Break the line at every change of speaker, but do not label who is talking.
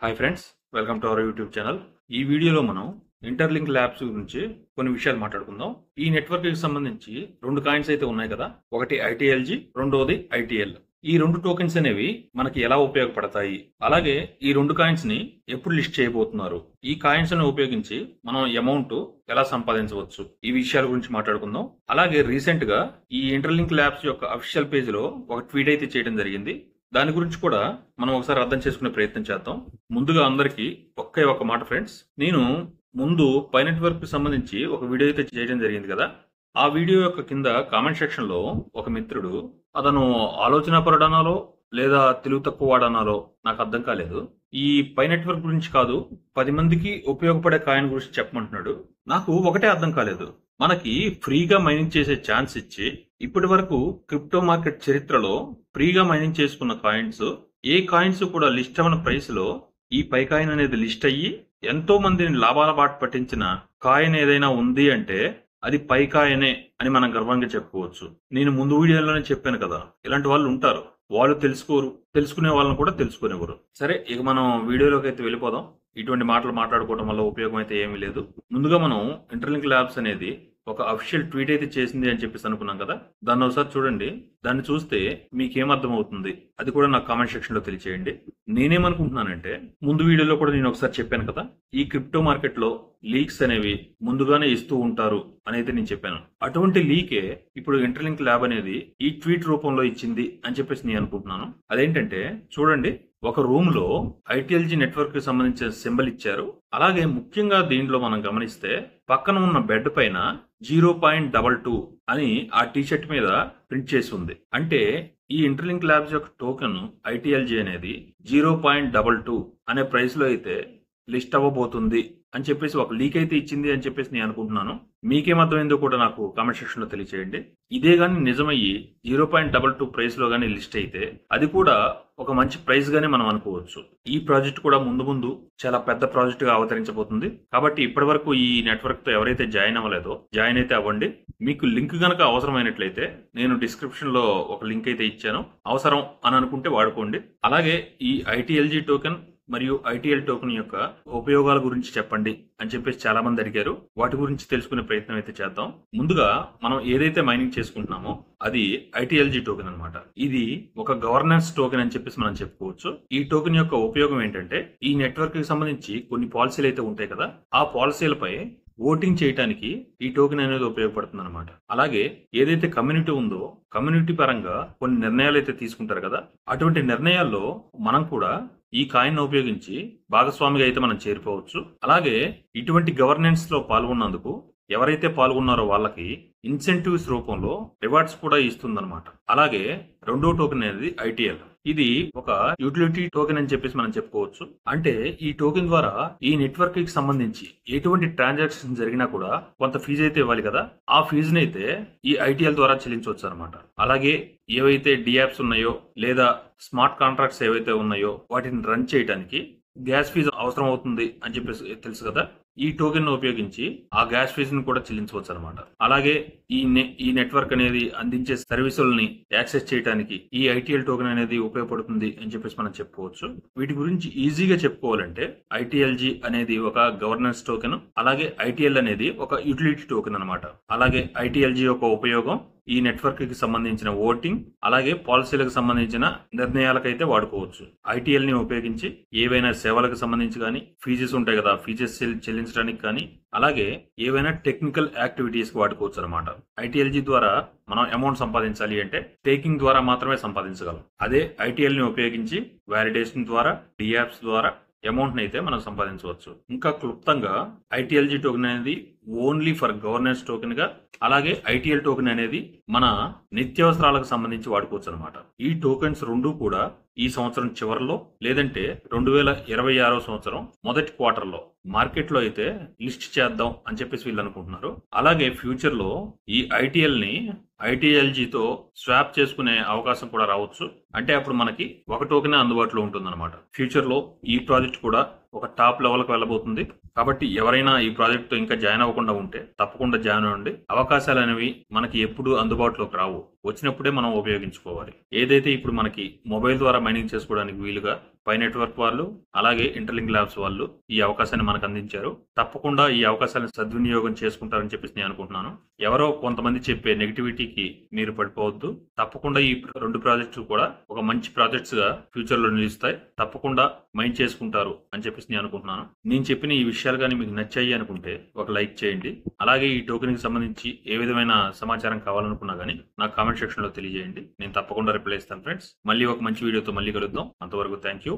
Hi friends, welcome to our YouTube channel. ఈ వీడియోలో మనం ఇంటర్లింక్ ల్యాబ్స్ గురించి కొన్ని విషయాలు మాట్లాడుకుందాం. ఈ నెట్వర్క్ కి సంబంధించి రెండు కాయిన్స్ అయితే ఉన్నాయి కదా, ఒకటి ఐటీఎల్జీ, రెండోది ఐటీఎల్. ఈ రెండు టోకెన్స్ అనేవి మనకి ఎలా ఉపయోగపడతాయి, అలాగే ఈ రెండు కాయిన్స్ ని ఎప్పుడు లిస్ట్ చేయబోతున్నారు, ఈ కాయిన్స్ ని ఉపయోగించి మనం అమౌంట్ ఎలా సంపాదించవచ్చు, ఈ విషయాల గురించి మాట్లాడుకుందాం. అలాగే రీసెంట్ గా ఈ ఇంటర్లింక్ ల్యాబ్స్ యొక్క అఫీషియల్ పేజ్ లో ఒక ట్వీట్ అయితే చేయడం జరిగింది. దాని గురించి కూడా మనం ఒకసారి అర్థం చేసుకునే ప్రయత్నం చేద్దాం. ముందుగా అందరికీ ఒకే ఒక మాట ఫ్రెండ్స్, నేను ముందు పై నెట్వర్క్ కి సంబంధించి ఒక వీడియో అయితే చేయడం జరిగింది కదా. ఆ వీడియో యొక్క కింద కామెంట్ సెక్షన్ లో ఒక మిత్రుడు, అతను ఆలోచనాపరుడనాలో లేదా తెలివి తక్కువ వాడనాలో నాకు అర్థం కాలేదు, ఈ పై నెట్వర్క్ గురించి కాదు 10 మందికి ఉపయోగపడే కాయిన్ గురించి చెప్పమంటున్నాడు. నాకు ఒకటే అర్థం కాలేదు, మనకి ఫ్రీగా మైనింగ్ చేసే ఛాన్స్ ఇచ్చి ఇప్పటి వరకు క్రిప్టో మార్కెట్ చరిత్రలో ఫ్రీగా మైనింగ్ చేసుకున్న కాయిన్స్, ఏ కాయిన్స్ కూడా లిస్ట్ అవ్వని ప్రైస్ లో ఈ పై కాయిన్ అనేది లిస్ట్ అయ్యి ఎంతో మందిని లాభాల బాట పట్టించిన కాయిన్ ఏదైనా ఉంది అంటే అది పై కాయినే అని మనం గర్వంగా చెప్పుకోవచ్చు. నేను ముందు వీడియోలోనే చెప్పాను కదా, ఇలాంటి వాళ్ళు ఉంటారు, వాళ్ళు తెలుసుకోరు, తెలుసుకునే వాళ్ళని కూడా తెలుసుకునేవారు. సరే, ఇక మనం వీడియోలోకి అయితే వెళ్ళిపోదాం. ఇటువంటి మాటలు మాట్లాడుకోవడం వల్ల ఉపయోగం అయితే ఏమీ లేదు. ముందుగా మనం ఇంటర్లింక్ ల్యాబ్స్ అనేది ఒక అఫీషియల్ ట్వీట్ అయితే చేసింది అని చెప్పేసి అనుకున్నాం కదా, దాన్ని ఒకసారి చూడండి. దాన్ని చూస్తే మీకేం అర్థం అవుతుంది అది కూడా నాకు కామెంట్ సెక్షన్ లో తెలియచేయండి. నేనేమనుకుంటున్నానంటే, ముందు వీడియోలో కూడా నేను ఒకసారి చెప్పాను కదా, ఈ క్రిప్టో మార్కెట్ లో లీక్స్ అనేవి ముందుగానే ఇస్తూ ఉంటారు అనేది నేను చెప్పాను. అటువంటి లీకే ఇప్పుడు ఇంటర్లింక్ ల్యాబ్ అనేది ఈ ట్వీట్ రూపంలో ఇచ్చింది అని చెప్పేసి నేను అనుకుంటున్నాను. అదేంటంటే చూడండి, ఒక రూమ్ లో ఐటీఎల్జీ నెట్వర్క్ కి సంబంధించిన సింబల్ ఇచ్చారు. అలాగే ముఖ్యంగా దీంట్లో మనం గమనిస్తే పక్కన ఉన్న బెడ్ పైన 0.22 అని ఆ టీషర్ట్ మీద ప్రింట్ చేసి ఉంది. అంటే ఈ ఇంటర్లింక్ ల్యాబ్స్ యొక్క టోకెన్ ఐటీఎల్జీ అనేది 0.22 అనే ప్రైస్ లో అయితే లిస్ట్ అవ్వబోతుంది అని చెప్పేసి ఒక లీక్ అయితే ఇచ్చింది అని చెప్పేసి నేను అనుకుంటున్నాను. మీకేమర్థమైందో కూడా నాకు కామెంట్ సెక్షన్ లో తెలియచేయండి. ఇదే గానీ నిజమయ్యి 0.22 ప్రైస్ లో గానీ లిస్ట్ అయితే అది కూడా ఒక మంచి ప్రైస్ గానే మనం అనుకోవచ్చు. ఈ ప్రాజెక్ట్ కూడా ముందు ముందు చాలా పెద్ద ప్రాజెక్ట్ గా అవతరించబోతుంది. కాబట్టి ఇప్పటి వరకు ఈ నెట్వర్క్ తో ఎవరైతే జాయిన్ అవ్వలేదో జాయిన్ అయితే అవ్వండి. మీకు లింక్ గనక అవసరమైనట్లయితే నేను డిస్క్రిప్షన్ లో ఒక లింక్ అయితే ఇచ్చాను, అవసరం అని అనుకుంటే వాడుకోండి. అలాగే ఈ ఐటీఎల్జీ టోకెన్ మరియు ఐటీఎల్ టోకెన్ యొక్క ఉపయోగాల గురించి చెప్పండి అని చెప్పేసి చాలా మంది అడిగారు. వాటి గురించి తెలుసుకునే ప్రయత్నం అయితే చేద్దాం. ముందుగా మనం ఏదైతే మైనింగ్ చేసుకుంటున్నామో అది ఐటీఎల్జీ టోకెన్ అన్నమాట. ఇది ఒక గవర్నెన్స్ టోకెన్ అని చెప్పేసి మనం చెప్పుకోవచ్చు. ఈ టోకెన్ యొక్క ఉపయోగం ఏంటంటే, ఈ నెట్వర్క్ కి సంబంధించి కొన్ని పాలసీలు అయితే ఉంటాయి కదా, ఆ పాలసీలపై ఓటింగ్ చేయడానికి ఈ టోకెన్ అనేది ఉపయోగపడుతుంది అనమాట. అలాగే ఏదైతే కమ్యూనిటీ ఉందో కమ్యూనిటీ పరంగా కొన్ని నిర్ణయాలు అయితే తీసుకుంటారు కదా, అటువంటి నిర్ణయాల్లో మనం కూడా ఈ కాయిన్ ఉపయోగించి భాగస్వామిగా అయితే మనం చేరిపోవచ్చు. అలాగే ఇటువంటి గవర్నెన్స్ లో పాల్గొన్నందుకు ఎవరైతే పాల్గొన్నారో వాళ్ళకి ఇన్సెంటివ్స్ రూపంలో రివార్డ్స్ కూడా ఇస్తుందన్నమాట. అలాగే రెండో టోకెన్ అనేది ఐటీఎల్. ఇది ఒక యూటిలిటీ టోకెన్ అని చెప్పేసి మనం చెప్పుకోవచ్చు. అంటే ఈ టోకెన్ ద్వారా ఈ నెట్వర్క్ కి సంబంధించి ఎటువంటి ట్రాన్సాక్షన్ జరిగినా కూడా కొంత ఫీజు అయితే ఇవ్వాలి కదా, ఆ ఫీజుని అయితే ఈ ఐటీఎల్ ద్వారా చెల్లించవచ్చు అనమాట. అలాగే ఏవైతే డియాప్స్ ఉన్నాయో లేదా స్మార్ట్ కాంట్రాక్ట్స్ ఏవైతే ఉన్నాయో వాటిని రన్ చేయడానికి గ్యాస్ ఫీజు అవసరం అవుతుంది అని చెప్పేసి తెలుసు కదా, ఈ టోకెన్ ఉపయోగించి ఆ గ్యాస్ ఫీజును కూడా చెల్లించవచ్చు అనమాట. అలాగే ఈ నెట్వర్క్ అనేది అందించే సర్వీసులని యాక్సెస్ చేయడానికి ఈ ఐటీఎల్ టోకెన్ అనేది ఉపయోగపడుతుంది అని చెప్పేసి మనం చెప్పుకోవచ్చు. వీటి గురించి ఈజీగా చెప్పుకోవాలంటే ఐటీఎల్జీ అనేది ఒక గవర్నెన్స్ టోకెన్, అలాగే ఐటీఎల్ అనేది ఒక యూటిలిటీ టోకెన్ అనమాట. అలాగే ఐటీఎల్జీ యొక్క ఉపయోగం ఈ నెట్వర్క్ కి సంబంధించిన ఓటింగ్ అలాగే పాలసీలకు సంబంధించిన నిర్ణయాలకైతే వాడుకోవచ్చు. ఐటీఎల్ ని ఉపయోగించి ఏవైనా సేవలకు సంబంధించి కానీ ఫీజెస్ ఉంటాయి కదా, ఫీజెస్ చెల్లించడానికి కానీ అలాగే ఏవైనా టెక్నికల్ యాక్టివిటీస్ కి వాడుకోవచ్చు అనమాట. ఐటీఎల్జీ ద్వారా మనం అమౌంట్ సంపాదించాలి అంటే స్టేకింగ్ ద్వారా మాత్రమే సంపాదించగలం. అదే ఐటీఎల్ ని ఉపయోగించి వాలిడేషన్ ద్వారా, డియాప్స్ ద్వారా అమౌంట్ ని అయితే మనం సంపాదించవచ్చు. ఇంకా క్లుప్తంగా ఐటీఎల్జీ టోకెన్ అనేది ఓన్లీ ఫర్ గవర్నెన్స్ టోకెన్ గా, అలాగే ఐటీఎల్ టోకెన్ అనేది మన నిత్యావసరాలకు సంబంధించి వాడుకోవచ్చు అనమాట. ఈ టోకెన్స్ రెండు కూడా ఈ సంవత్సరం చివరిలో లేదంటే 2026 సంవత్సరం మొదటి క్వార్టర్ లో మార్కెట్ లో అయితే లిస్ట్ చేద్దాం అని చెప్పేసి వీళ్ళు అనుకుంటున్నారు. అలాగే ఫ్యూచర్ లో ఈ ఐటీఎల్ ని ఐటీఎల్జీతో స్వాప్ చేసుకునే అవకాశం కూడా రావచ్చు. అంటే అప్పుడు మనకి ఒక టోకెన్ అందుబాటులో ఉంటుంది అనమాట. ఫ్యూచర్ లో ఈ ప్రాజెక్ట్ కూడా ఒక టాప్ లెవెల్ కి వెళ్ళబోతుంది. కాబట్టి ఎవరైనా ఈ ప్రాజెక్ట్ తో ఇంకా జాయిన్ అవ్వకుండా ఉంటే తప్పకుండా జాయిన్ అవ్వండి. అవకాశాలు అనేవి మనకి ఎప్పుడు అందుబాటులోకి రావు, వచ్చినప్పుడే మనం ఉపయోగించుకోవాలి. ఏదైతే ఇప్పుడు మనకి మొబైల్ ద్వారా మైనింగ్ చేసుకోవడానికి వీలుగా పై నెట్వర్క్ వాళ్ళు అలాగే ఇంటర్లింక్ ల్యాబ్స్ వాళ్ళు ఈ అవకాశాన్ని మనకు అందించారు. తప్పకుండా ఈ అవకాశాన్ని సద్వినియోగం చేసుకుంటారని చెప్పేసి నేను అనుకుంటున్నాను. ఎవరో కొంతమంది చెప్పే నెగిటివిటీకి మీరు పడిపోవద్దు. తప్పకుండా ఈ 2 ప్రాజెక్ట్స్ కూడా ఒక మంచి ప్రాజెక్ట్స్ గా ఫ్యూచర్ లో నిలుస్తాయి. తప్పకుండా మైండ్ చేసుకుంటారు అని చెప్పేసి నేను అనుకుంటున్నాను. నేను చెప్పిన ఈ విషయాలు కానీ మీకు నచ్చాయి అనుకుంటే ఒక లైక్ చేయండి. అలాగే ఈ టోకెన్ కి సంబంధించి ఏ విధమైన సమాచారం కావాలనుకున్నా కానీ నాకు కామెంట్ సెక్షన్ లో తెలియజేయండి. నేను తప్పకుండా రిప్లై ఇస్తాను ఫ్రెండ్స్. మళ్ళీ ఒక మంచి వీడియోతో మళ్ళీ కలుద్దాం. అంతవరకు థ్యాంక్ యూ.